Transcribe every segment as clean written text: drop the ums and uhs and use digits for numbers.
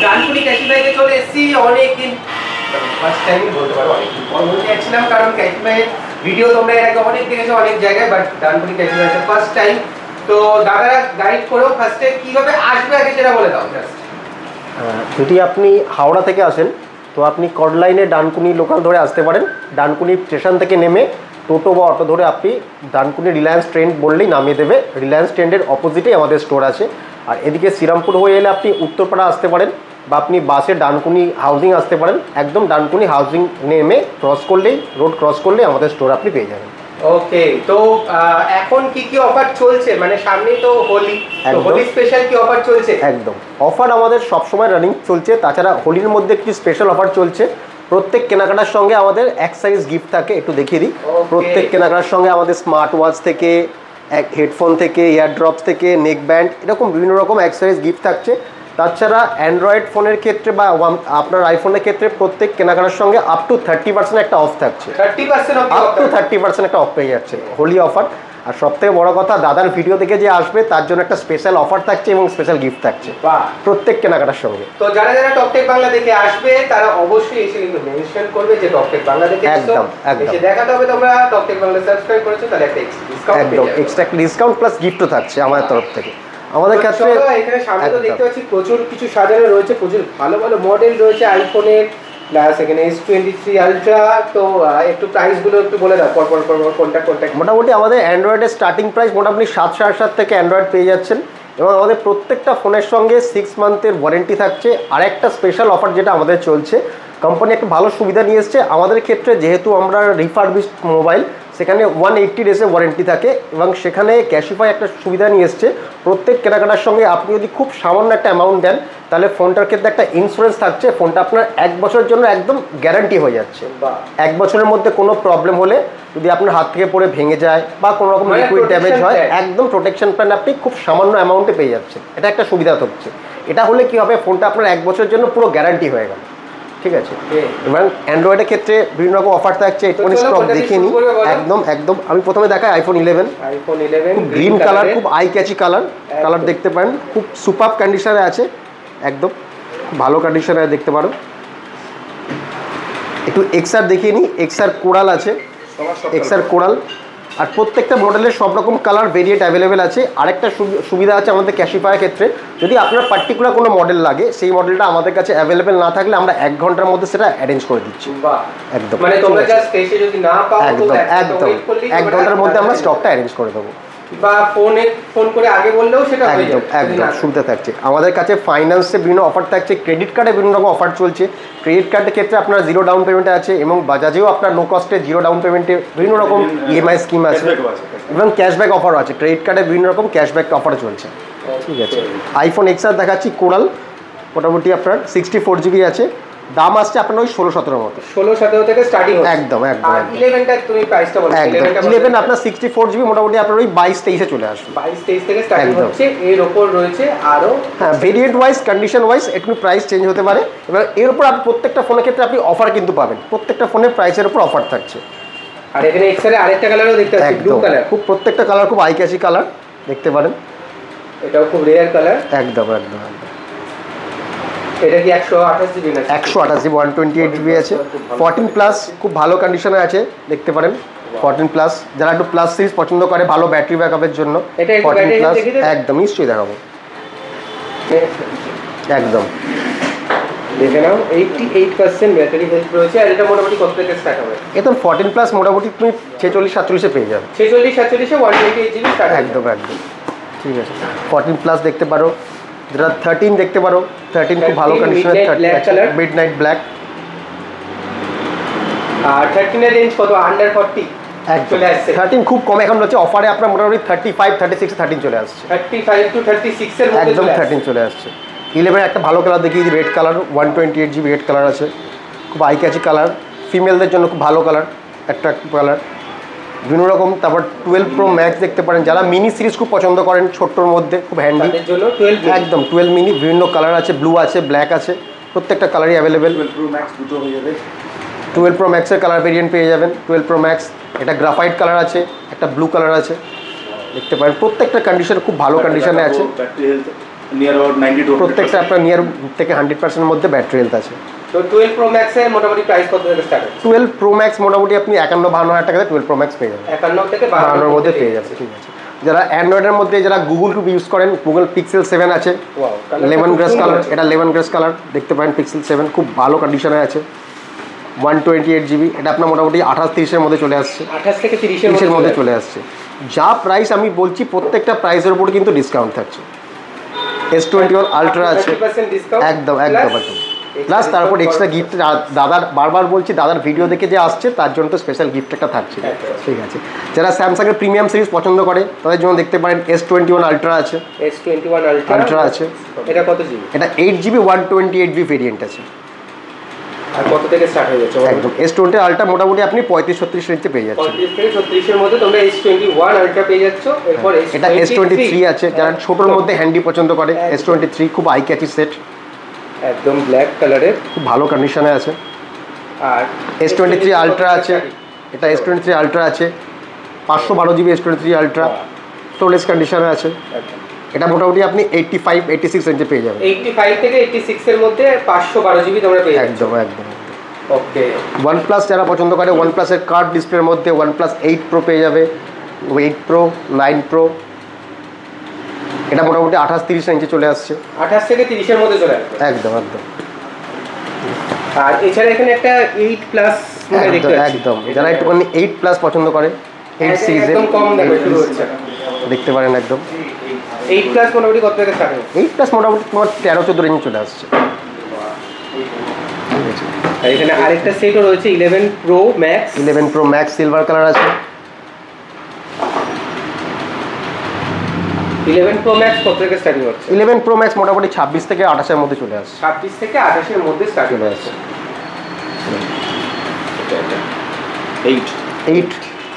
ডানকুনি ক্যাশিফাইতে চলে এসেছি অনেকদিন, ফার্স্ট টাইম বলতে পারো অনেকদিন পর বলতে যাচ্ছিলাম, কারণ ক্যাশিফাইয়ের ভিডিও তোমরা এর আগে অনেক দেখেছো অনেক জায়গায়, বাট ডানকুনি ক্যাশিফাইতে ফার্স্ট টাইম। তো দাদারা গাইড করো, ফার্স্টে কিভাবে আসবে আগে সেটা বলে দাও জাস্ট। যদি আপনি হাওড়া থেকে আসেন তো আপনি কড লাইনে ডানকুনি লোকাল ধরে আসতে পারেন। ডানকুনি স্টেশন থেকে নেমে টোটো বা অটো ধরে আপনি ডানকুনি রিলায়েন্স ট্রেন্ড বললেই নামিয়ে দেবে। রিলায়েন্স ট্রেন্ডের অপোজিটেই আমাদের স্টোর আছে। আর এদিকে শ্রীরামপুর হয়ে এলে আপনি উত্তরপাড়া আসতে পারেন, বা আপনি বাসে ডানকুনি হাউজিং আসতে পারেন। একদম ডানকুনি হাউজিং নেমে রোড ক্রস করলেই আমাদের স্টোর আপনি পেয়ে যাবেন। ওকে, তো এখন কি কি অফার চলছে, মানে সামনেই তো হোলি, তো হোলি স্পেশাল কি অফার চলছে? একদম অফার আমাদের সবসময় রানিং চলছে। তাছাড়া হোলির মধ্যে কিছু স্পেশাল অফার চলছে। প্রত্যেক কেনাকাটার সঙ্গে আমাদের এক্সাইজ গিফট থাকে, একটু দেখিয়ে দিই। প্রত্যেক কেনাকাটার সঙ্গে আমাদের স্মার্ট ওয়াচ থেকে, হেডফোন থেকে, ইয়ারড্রপস থেকে, নেক ব্যান্ড, এরকম বিভিন্ন রকম এক্সাইজ গিফট থাকছে। তাছাড়া অ্যান্ড্রয়েড ফোনের ক্ষেত্রে বা আপনার আইফোনের ক্ষেত্রে প্রত্যেক কেনাকাটার সঙ্গে আপ টু 30% একটা অফ থাকছে। 30% আপ টু 30% একটা অফ পেয়ে যাচ্ছে, হোলি অফার। আর সবথেকে বড় কথা, দাদার ভিডিও দেখে যে আসবে তার জন্য একটা স্পেশাল অফার থাকছে এবং স্পেশাল গিফট থাকছে প্রত্যেক কেনাকাটার সঙ্গে। তো যারা যারা টকটেক বাংলা দেখে আসবে তারা অবশ্যই এসে কিন্তু মেনশন করবে যে টকটেক বাংলা দেখে একদম এসে দেখাতে হবে তোমরা টকটেক বাংলা সাবস্ক্রাইব করেছো, তাহলে একটা ডিসকাউন্ট একদম এক্সট্রা ডিসকাউন্ট প্লাস গিফটও থাকছে আমাদের তরফ থেকে। আমাদের কাছে এখানে সামনে তো দেখতে পাচ্ছি প্রচুর কিছু সাজানো রয়েছে, প্রচুর ভালো ভালো মডেল রয়েছে আইফোনের, প্লাস এখানে S23 আলট্রা। তো একটু প্রাইসগুলো একটু বলে দাও, পর কোনটা। মোটামুটি আমাদের অ্যান্ড্রয়েডের স্টার্টিং প্রাইস মোটামুটি 7,500 থেকে অ্যান্ড্রয়েড পেয়ে যাচ্ছেন, এবং আমাদের প্রত্যেকটা ফোনের সঙ্গে 6 মান্থের ওয়ারেন্টি থাকছে। আর একটা স্পেশাল অফার যেটা আমাদের চলছে, কোম্পানি একটা ভালো সুবিধা নিয়ে এসছে আমাদের ক্ষেত্রে, যেহেতু আমরা রিফারবিশড মোবাইল, সেখানে 180 ডেজের ওয়ারেন্টি থাকে, এবং সেখানে ক্যাশিফাই একটা সুবিধা নিয়ে এসছে। প্রত্যেক কেনাকাটার সঙ্গে আপনি যদি খুব সামান্য একটা অ্যামাউন্ট দেন, তাহলে ফোনটার ক্ষেত্রে একটা ইন্স্যুরেন্স থাকছে। ফোনটা আপনার 1 বছরের জন্য একদম গ্যারান্টি হয়ে যাচ্ছে। 1 বছরের মধ্যে কোনো প্রবলেম হলে, যদি আপনার হাত থেকে পড়ে ভেঙে যায় বা কোনো রকম লিকুইড ড্যামেজ হয়, একদম প্রোটেকশন প্ল্যান আপনি খুব সামান্য অ্যামাউন্টে পেয়ে যাচ্ছেন। এটা একটা সুবিধা হচ্ছে। এটা হলে কি হবে, ফোনটা আপনার 1 বছরের জন্য পুরো গ্যারান্টি হয়ে গেল। ঠিক আছে, এবং অ্যান্ড্রয়েডের ক্ষেত্রে বিভিন্ন রকম অফার থাকছে। একটু স্টক দেখিয়ে নিই। একদম আমি প্রথমে দেখাই আইফোন 11। খুব গ্রিন কালার, খুব আই ক্যাচি কালার দেখতে পারেন, খুব সুপার কন্ডিশনে আছে, একদম ভালো কন্ডিশনে দেখতে পারো। একটু এক্সআর দেখিয়ে নিই। এক্সআর কোরাল আছে, এক্সআর কোরাল। আর প্রত্যেকটা মডেলের সব রকম কালার ভেরিয়েন্ট অ্যাভেলেবেল আছে। আরেকটা সুবিধা আছে আমাদের ক্যাশিফাইয়ের ক্ষেত্রে, যদি আপনার পার্টিকুলার কোনো মডেল লাগে, সেই মডেলটা আমাদের কাছে অ্যাভেলেবেল না থাকলে আমরা 1 ঘন্টার মধ্যে সেটা অ্যারেঞ্জ করে দিচ্ছি। একদম, মানে তোমরা জাস্ট এসে যদি না পাও, একদম 1 ঘন্টার মধ্যে আমরা স্টকটা অ্যারেঞ্জ করে দেবো, বা ফোন করে আগে বললেও সেটা হয়ে যাবে। একদম সুবিধা থাকছে। আমাদের কাছে ফাইন্যান্সে বিভিন্ন অফার থাকছে, ক্রেডিট কার্ডে বিভিন্ন রকম অফার চলছে। ক্রেডিট কার্ডের ক্ষেত্রে আপনার 0 ডাউন পেমেন্টে আছে, এবং বাজাজেও আপনার নো কস্টে 0 ডাউন পেমেন্টে বিভিন্ন রকম ইএমআই স্কিম আছে, এবং ক্যাশব্যাক অফারও আছে। ক্রেডিট কার্ডে বিভিন্ন রকম ক্যাশব্যাক অফার চলছে। ঠিক আছে, আইফোন এক্সআর দেখাচ্ছি কোরাল, মোটামুটি আপনার 64 GB আছে। দাম আসছে আপনার ওই 16-17 মতো, 16-17 থেকে স্টার্টিং হচ্ছে। একদম 11টা তুমি প্রাইসটা বলো। 11 আপনার 64 GB, মোটামুটি আপনার ওই 22-23 চলে আসবে। 22-23 থেকে স্টার্টিং হচ্ছে। এর উপর রয়েছে আরো, হ্যাঁ, ভেরিয়েন্ট ওয়াইজ, কন্ডিশন ওয়াইজ একটু প্রাইস চেঞ্জ হতে পারে। এবার এর উপর আপনি প্রত্যেকটা ফোনের ক্ষেত্রে আপনি অফার কিন্তু পাবেন, প্রত্যেকটা ফোনের প্রাইসের উপর অফার থাকছে। আর এখানে এক্সআর আরেকটা কালারও দেখতে পাচ্ছি, ব্লু কালার। খুব প্রত্যেকটা কালার খুব আই ক্যাচি কালার দেখতে পারেন। এটাও খুব রেয়ার কালার। একদম এটা কি 128 GB না? 128 GB, 128 GB আছে। 14 প্লাস খুব ভালো কন্ডিশনে আছে, দেখতে পারেন। 14 প্লাস যারা একটু প্লাস সিরিজ পছন্দ করে ভালো ব্যাটারি ব্যাকআপের জন্য, 14 প্লাস একদম নিশ্চয়ই দেখাবো। একদম দেখে নাও, 88% ব্যাটারি হেলথ রয়েছে। আর এটা মোটামুটি কত থেকে স্টার্ট হবে? এটা 14 প্লাস মোটামুটি তুমি 46-47 পেয়ে যাবে। 46-47 128 GB স্টার্ট। একদম ঠিক আছে। 14 প্লাস দেখতে পারো, যেটা 13 দেখতে পারো। 13 খুব ভালো কন্ডিশনে, মিডনাইট ব্ল্যাক। আর 13 এর রেঞ্জ কত? আন্ডার 40 চলে আসছে। 13 খুব কম এখন হচ্ছে অফারে, আপনার মোটামুটি 35-36 13 চলে আসছে। 35 to 36 এর মধ্যে একদম 13 চলে আসছে। 11 একটা ভালো কালার দেখিয়ে দিই, red colour, 128 GB red colour আছে, খুব আই ক্যাচি কালার। ফিমেলদের জন্য খুব ভালো কালার, অ্যাট্রাক্টিভ কালার বিভিন্ন রকম। তারপর 12 Pro Max দেখতে পারেন, যারা মিনি সিরিজ খুব পছন্দ করেন, ছোট্টর মধ্যে খুব হ্যান্ডি, একদম 12 মিনি। বিভিন্ন কালার আছে, ব্লু আছে, ব্ল্যাক আছে, প্রত্যেকটা কালারই অ্যাভেলেবেল। 12 Pro Max দুটো হয়ে যাবে। 12 Pro Max এর কালার ভেরিয়েন্ট পেয়ে যাবেন। 12 Pro Max এটা গ্রাফাইট কালার আছে, একটা ব্লু কালার আছে, দেখতে পারেন। প্রত্যেকটা কন্ডিশন খুব ভালো কন্ডিশনে আছে। নিয়ার অ্যাবাউট 90 টু প্রত্যেকটা আপনার নিয়ার থেকে 100% মধ্যে ব্যাটারি হেলথ আছে। তো 12 প্রো ম্যাক্স এর মোটামুটি প্রাইস কত থেকে স্টার্ট হয়? 12 প্রো ম্যাক্স মোটামুটি আপনি 51-52 টাকাতে 12 প্রো ম্যাক্স পেয়ে যাবেন। 51 থেকে 52 এর মধ্যে পেয়ে যাবেন। ঠিক আছে, যারা অ্যান্ড্রয়েডের মধ্যে যারা গুগল কিউব ইউজ করেন, গুগল পিক্সেল 7 আছে, লেমন গ্রাস কালার, এটা লেমন গ্রাস কালার দেখতে পারেন। পিক্সেল 7 খুব ভালো কন্ডিশনে আছে, 128 জিবি। এটা আপনার মোটামুটি 28-30 এর মধ্যে চলে আসছে, 28 থেকে 30 এর মধ্যে চলে আসছে। যা প্রাইস আমি বলছি প্রত্যেকটা প্রাইসের উপর কিন্তু ডিসকাউন্ট থাকছে। S21 আলট্রা আছে, একদম একদম একদম প্লাস তারপর এক্সট্রা গিফট। দাদার বারবার বলছি, দাদার ভিডিও দেখে যে আসছে তার জন্য তো স্পেশাল গিফট একটা থাকছে। ঠিক আছে, যারা স্যামসাংয়ের প্রিমিয়াম সিরিজ পছন্দ করে তাদের জন্য দেখতে পারেন S21 আলট্রা আছে, S21 আলট্রা আছে। এটা কত জিবি? এটা 8 জিবি 128 জিবি ভেরিয়েন্ট আছে। আর কত থেকে স্টার্ট হয়ে যাচ্ছে? একদম S20 আলট্রা মোটামুটি আপনি 35-36 রেঞ্জে পেয়ে যাচ্ছেন। 35 থেকে 36 এর মধ্যে তোমরা S21 আলট্রা পেয়ে যাচ্ছ। এরপর এটা S23 আছে, যারা ছোটর মধ্যে হ্যান্ডি পছন্দ করে S23 খুব আই ক্যাচি সেট, একদম ব্ল্যাক কালারের, খুব ভালো কন্ডিশনে আছে। আর S23 আলট্রা আছে, এটা S23 আলট্রা আছে 512 জিবি S23 আলট্রা, স্টোরেজ কন্ডিশনে আছে। এটা মোটামুটি আপনি 85-86 রেঞ্জে পেয়ে যাবেন। 85 থেকে 86 এর মধ্যে 512 জিবি তোমরা পেয়ে যাচ্ছ। একদম একদম। ওকে, OnePlus যারা পছন্দ করে, OnePlus এর কার্ভ ডিসপ্লের মধ্যে OnePlus 8 Pro পেয়ে যাবে, 8 Pro, 9 Pro। এটা মোটামুটি 28-30 রেঞ্জে চলে আসছে, 28 থেকে 30 এর মধ্যে চলে আসবে। একদম একদম। আর এছাড়া এখানে একটা 8 প্লাস একদম একদম, যারা একটুখানি 8 প্লাস পছন্দ করে 8 সিরিজের একদম কম দামে শুরু হচ্ছে, দেখতে পারেন। একদম 8 প্লাস মোটামুটি কত থেকে স্টার্ট হয়? 8 প্লাস মোটামুটি তোমার 13-14 রেঞ্জে চলে আসছে। আর এখানে আরেকটা সেটও রয়েছে 11 pro max. 11 pro max silver colour আছে। 11 প্রো ম্যাক্স কত থেকে স্টার্টিং হচ্ছে? 11 প্রো ম্যাক্স মোটামুটি 26 থেকে 28 এর মধ্যে চলে আসছে। 26 থেকে 28 এর মধ্যে স্টার্ট চলে হয়ে আসছে। যাচ্ছে। 8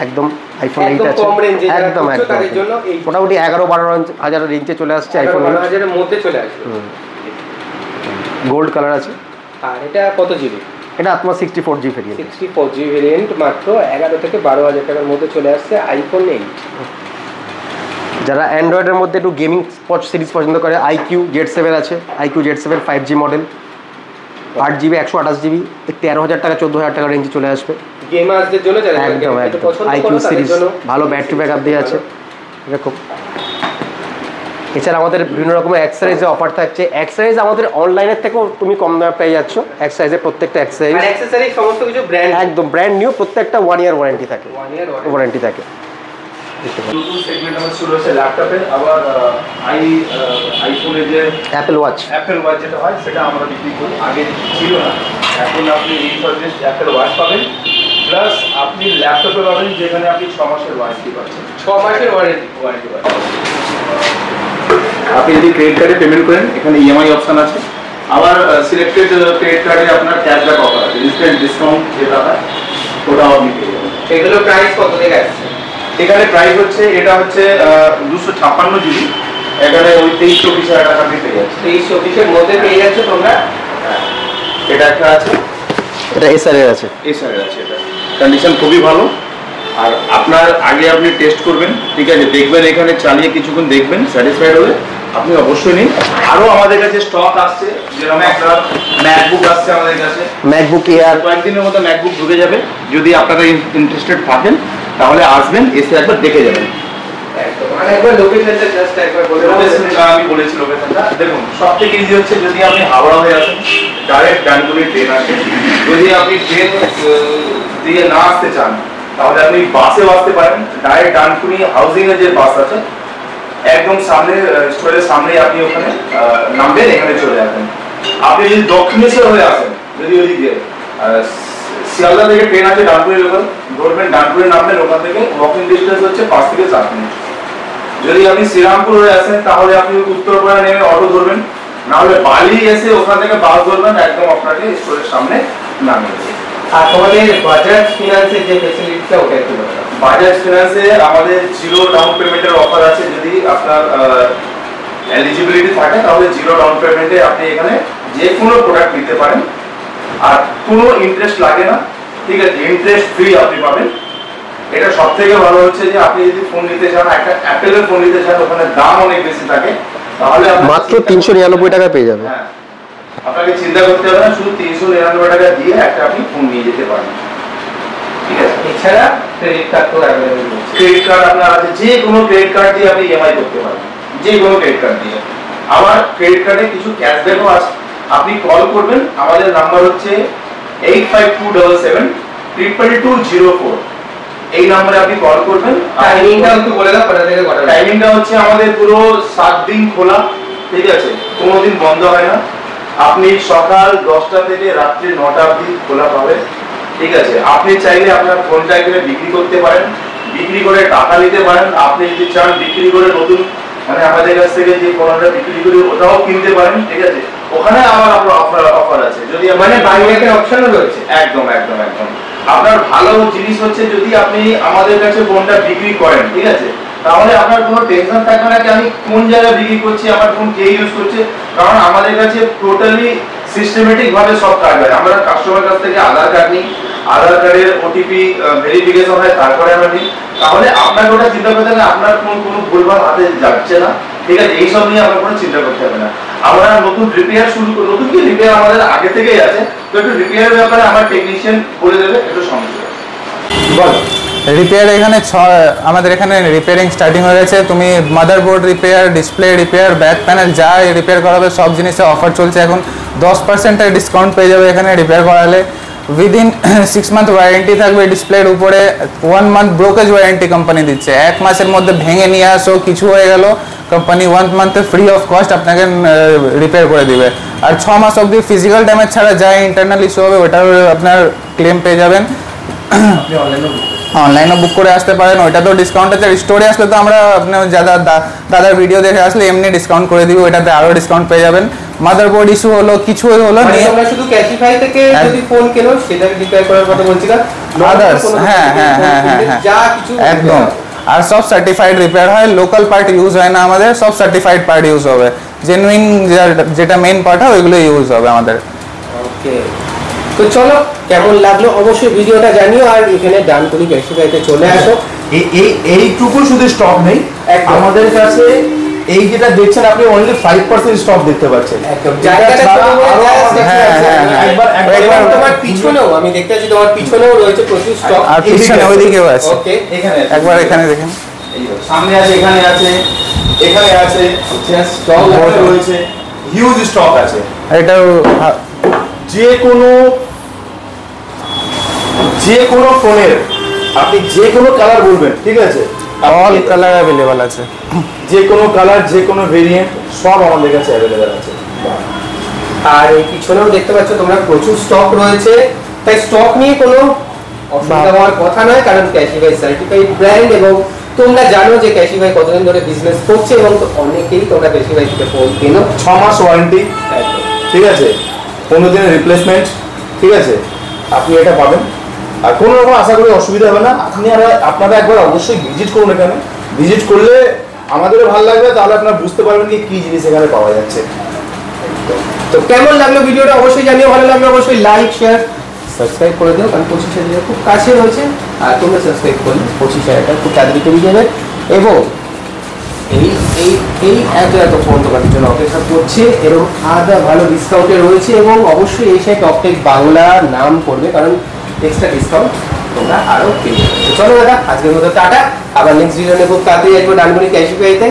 একদম আইফোন 8 একদম আছে, কম রেঞ্জে যারা একদম খুঁজছো তাদের একদম জন্য এই মোটামুটি 11-12 হাজার রেঞ্জে চলে আসছে আইফোন 11,000 এর মধ্যে চলে আসবে। গোল্ড কালার আছে। আর এটা কত জিবি? এটা আপনার 64 জিবি ভেরিয়েন্ট, 64 জিবি ভেরিয়েন্ট, মাত্র 11 থেকে 12,000 টাকার মধ্যে চলে আসছে আইফোন 8। যারা অ্যান্ড্রয়েডের মধ্যে একটু গেমিং সিরিজ পছন্দ করে, IQ Z7 আছে, IQ Z7 5G model, 8 GB 128 GB, 13,000 টাকা 14,000 টাকা রেঞ্জে চলে আসবে। গেমারদের জন্য যারা একদম একদম IQ সিরিজ ভালো ব্যাটারি ব্যাকআপ দিয়ে আছে এরকম। এছাড়া আমাদের বিভিন্ন রকমের অ্যাক্সেসরিজের অফার থাকছে। অ্যাক্সেসরিজ আমাদের অনলাইনের থেকেও তুমি কম দামে পেয়ে যাচ্ছ। অ্যাক্সেসরিজের প্রত্যেকটা অ্যাক্সেসরিজ সমস্ত কিছু ব্র্যান্ড, একদম ব্র্যান্ড নিউ, প্রত্যেকটা 1 ইয়ার ওয়ারেন্টি থাকে, 1 ইয়ার ওয়ারেন্টি থাকে। ব্লুটুথ সেগমেন্ট আমার শুরু হচ্ছে ল্যাপটপে, আবার আইফোনের যে অ্যাপেল ওয়াচ যেটা হয় সেটা আমরা বিক্রি করি, আগে ছিল না। এখন আপনি রিফার্বিশড অ্যাপেল ওয়াচ পাবেন, প্লাস আপনি ল্যাপটপে পাবেন যেখানে আপনি 6 মাসের ওয়ারেন্টি পাচ্ছেন। 6 মাসের ওয়ারেন্টি পাচ্ছেন। আপনি যদি ক্রেডিট কার্ডে পেমেন্ট করেন, এখানে EMI অপশন আছে। আবার সিলেক্টেড ক্রেডিট কার্ডে আপনার ক্যাশব্যাক অফার আছে, ইনস্ট্যান্ট ডিসকাউন্ট যেটা হয় ওটাও আপনি পেয়ে যাবেন। এগুলো প্রাইস কত থেকে আসছে? এখানে প্রাইস হচ্ছে, এটা হচ্ছে 256 জিবি, এখানে ওই 23-24 টাকা আপনি পেয়ে যাচ্ছেন। 23-24 এর মধ্যে পেয়ে যাচ্ছে তোমরা। এটা একটা আছে, এটা SR এর আছে, SR এর আছে। এটা কন্ডিশন খুবই ভালো। আর আপনার আগে আপনি টেস্ট করবেন, ঠিক আছে, দেখবেন, এখানে চালিয়ে কিছুক্ষণ দেখবেন, স্যাটিসফাইড হলে আপনি অবশ্যই নিন। আরও আমাদের কাছে স্টক আসছে, যেরকম একটা ম্যাকবুক আসছে আমাদের কাছে, ম্যাকবুক এয়ার, কয়েকদিনের মধ্যে ম্যাকবুক ঢুকে যাবে। যদি আপনারা ইন্টারেস্টেড থাকেন তাহলে আসবেন, এসে একবার দেখে যাবেন। একবার লোকেশনটা জাস্ট একবার বলে দাও। আমি বলেছি লোকেশনটা, দেখুন সবথেকে ইজি হচ্ছে যদি আপনি হাওড়া হয়ে আসেন, ডাইরেক্ট ডানকুনি ট্রেন আসে। যদি আপনি ট্রেন দিয়ে না আসতে চান তাহলে আপনি বাসেও আসতে পারেন। ডাইরেক্ট ডানকুনি হাউজিং এর যে বাস আছে একদম সামনে, স্টোরের সামনেই আপনি ওখানে নামবেন, এখানে চলে আসবেন। আপনি যদি দক্ষিণেশ্বর হয়ে আসেন, যদি ওইদিকে শিয়ালদা থেকে ট্রেন আছে ডানকুনি লোকাল, ধরবেন, ডানকুনি নামবেন, ওখান থেকে ওয়াকিং ডিস্টেন্স হচ্ছে 5 থেকে 7 মিনিট। যদি আপনি শ্রীরামপুর হয়ে আসেন তাহলে আপনি উত্তরপাড়া নেমে অটো ধরবেন, না হলে বালি এসে ওখান থেকে বাস ধরবেন, একদম আপনাকে স্টোরের সামনে নামিয়ে দেবে। আর তোমাদের বাজাজ ফিনান্সের যে ফ্যাসিলিটিটা ওটা একটু বলো। বাজাজ ফিনান্সে আমাদের 0 ডাউন পেমেন্টের অফার আছে। যদি আপনার এলিজিবিলিটি থাকে তাহলে 0 ডাউন পেমেন্টে আপনি এখানে যে কোনো প্রোডাক্ট নিতে পারেন, আর কোনো ইন্টারেস্ট লাগে না, ঠিক আছে, ইন্টারেস্ট ফ্রি আপনি পাবেন। এটা সব থেকে ভালো হচ্ছে যে আপনি যদি ফোন নিতে চান, একটা অ্যাপেলের ফোন নিতে চান, ওখানে দাম অনেক বেশি থাকে, তাহলে মাত্র 399 টাকা পেয়ে যাবে। হ্যাঁ, আপনাকে চিন্তা করতে হবে না, শুধু 399 টাকা দিয়ে একটা আপনি ফোন নিয়ে যেতে পারেন। ঠিক আছে, এছাড়া ক্রেডিট কার্ড তো অ্যাভেলেবল আছে। ক্রেডিট কার্ড আপনার আছে, যে কোনো ক্রেডিট কার্ড দিয়ে আপনি ইএমআই করতে পারেন, যে কোনো ক্রেডিট কার্ড দিয়ে। আমার ক্রেডিট কার্ডে কিছু ক্যাশব্যাকও আছে। আপনি কল করবেন, আমাদের নাম্বার হচ্ছে 8527722204। এই নম্বরে আপনি কল করবেন। টাইমিংটা একটু বলে দাও, কটা থেকে কটা? টাইমিংটা হচ্ছে আমাদের পুরো 7 দিন খোলা, ঠিক আছে, কোনোদিন বন্ধ হয় না। আপনি সকাল 10টা থেকে রাত্রি 9টা অবধি খোলা পাবেন। ঠিক আছে, আপনি চাইলে আপনার ফোনটা এখানে বিক্রি করতে পারেন, বিক্রি করে টাকা নিতে পারেন। আপনি যদি চান বিক্রি করে নতুন মানে আমাদের কাছ থেকে যে ফোনটা বিক্রি করে ওটাও কিনতে পারেন। ঠিক আছে, ওখানে আমার অফার আছে। যদি মানে বাইব্যাকের অপশনও রয়েছে। একদম একদম একদম। আপনার ভালো জিনিস হচ্ছে যদি আপনি আমাদের কাছে ফোনটা বিক্রি করেন, ঠিক আছে, তাহলে আপনার কোনো টেনশন থাকবে না যে আমি কোন জায়গায় বিক্রি করছি, আমার ফোন কে ইউজ করছে। কারণ আমাদের কাছে টোটালি সিস্টেমেটিক ভাবে সব কাজ হয়। আমরা কাস্টমার কাছ থেকে আধার কার্ড নিই, আধার কার্ডের ওটিপি ভেরিফিকেশন হয়, তারপরে আমরা নিই। তাহলে আপনাকে ওটা চিন্তা করতে হবে আপনার ফোন কোনো ভুলভাল হাতে যাচ্ছে না। ঠিক আছে, এইসব নিয়ে আপনার কোনো চিন্তা করতে হবে না। আমরা নতুন রিপেয়ার শুরু করি, নতুন কি রিপেয়ার আমাদের আগে থেকেই আছে। তো একটু রিপেয়ারের ব্যাপারে আমার টেকনিশিয়ান বলে দেবে একটু সমস্যা। বলো। রিপেয়ার এখানে আমাদের এখানে রিপেয়ারিং স্টার্টিং হয়ে গেছে। তুমি motherboard repair, display repair, back panel যা রিপেয়ার করাবে সব জিনিসে অফার চলছে এখন। 10% ডিসকাউন্ট পেয়ে যাবে এখানে রিপেয়ার করালে। উইদিন 6 মান্থ ওয়ারেন্টি থাকবে ডিসপ্লের উপরে। 1 মান্থ ব্রোকেজ ওয়ারেন্টি কোম্পানি দিচ্ছে। 1 মাসের মধ্যে ভেঙে নিয়ে আসো, কিছু হয়ে গেল, কোম্পানি 1 মান্থে ফ্রি অফ কস্ট আপনাকে রিপেয়ার করে দিবে। আর 6 মাস অবধি ফিজিক্যাল ড্যামেজ ছাড়া যা ইন্টারনাল ইস্যু হবে ওটার আপনার ক্লেম পেয়ে যাবেন। অনলাইনে বুক করে আসতে পারেন, ওইটা তো ডিসকাউন্ট আছে। স্টোরে আসলে তো আমরা আপনার দাদার ভিডিও দেখে আসলে এমনি ডিসকাউন্ট করে দিব, ওইটাতে আরও ডিসকাউন্ট পেয়ে যাবেন। মাদারবোর্ড ইস্যু হলো, কিছু হলো, আমরা শুধু ক্যাশিফাই থেকে যদি ফোন কেনো সেটাকে রিপেয়ার করার কথা বলছি না, আদার্স হ্যাঁ হ্যাঁ হ্যাঁ হ্যাঁ হ্যাঁ যা কিছু একদম। আর সব সার্টিফাইড রিপেয়ার হয়, লোকাল পার্ট ইউজ হয় না আমাদের, সব সার্টিফাইড পার্ট ইউজ হবে। জেনুইন যেটা মেইন পার্ট হয় ওইগুলো ইউজ হবে আমাদের। ওকে, তো চলো কেমন লাগলো অবশ্যই ভিডিওটা জানিও। আর এখানে ডানকুনি ক্যাশিফাইতে চলে আসো। এইটুকু শুধু স্টক নেই আমাদের কাছে, এই যেটা দেখছেন আপনি অনলি 5% স্টক দেখতে পাচ্ছেন। তোমার পিছনেও আমি দেখতে পাচ্ছি, তোমার পিছনেও রয়েছে প্রচুর স্টক। আর পিছনে ওইদিকেও আছে। ওকে, এখানে একবার এখানে দেখেন, সামনে আছে, এখানে আছে, এখানে আছে, স্টক রয়েছে, হিউজ স্টক আছে। এটাও যে কোনো ফোনের আপনি যে কোনো কালার বলবেন, ঠিক আছে, অল কালার অ্যাভেলেবল আছে। যে কোনো কালার, যে কোনো ভেরিয়েন্ট সব আমাদের কাছে অ্যাভেলেবল আছে। আর এই পিছনেও দেখতে পাচ্ছ তোমরা প্রচুর স্টক রয়েছে, তাই স্টক নিয়ে কোনো অসুবিধা হওয়ার কথা নয়। কারণ ক্যাশিফাই সার্টিফাইড ব্র্যান্ড এবং তোমরা জানো যে ক্যাশিফাই কতদিন ধরে বিজনেস করছে এবং অনেকেই তোমরা ক্যাশিফাই থেকে ফোন কেনো। 6 মাস ওয়ারেন্টি, ঠিক আছে, 15 দিনের রিপ্লেসমেন্ট, ঠিক আছে, আপনি এটা পাবেন। আর কোনো রকম আশা করি অসুবিধা হবে না। আপনারা একবার অবশ্যই ভিজিট করুন এখানে। ভিজিট করলে আমাদেরও ভালো লাগবে, তাহলে আপনারা বুঝতে পারবেন কি জিনিস এখানে পাওয়া যাচ্ছে। তো কেমন লাগলো ভিডিওটা অবশ্যই জানিও। ভালো লাগলে অবশ্যই লাইক, শেয়ার, সাবস্ক্রাইব করে দিও, কারণ 25,000 খুব কাছে রয়েছে। আর তোমরা সাবস্ক্রাইব করলে 25,000টা খুব তাড়াতাড়ি পেয়ে যাবে। এবং এই এত ফোন দোকানের জন্য অপেক্ষা করছে, এরকম আলাদা ভালো ডিসকাউন্টে রয়েছে। এবং অবশ্যই এই সাইড টপটেক বাংলা নাম করবে, কারণ এক্সট্রা ডিসকাউন্ট তোমরা আরও পেয়ে যাবে। চলো দাদা, আজকের মতো টাটা। আবার নেক্সট ভিডিও নিয়ে খুব তাড়াতাড়ি আসবো ডানকুনি ক্যাশিফাইতে।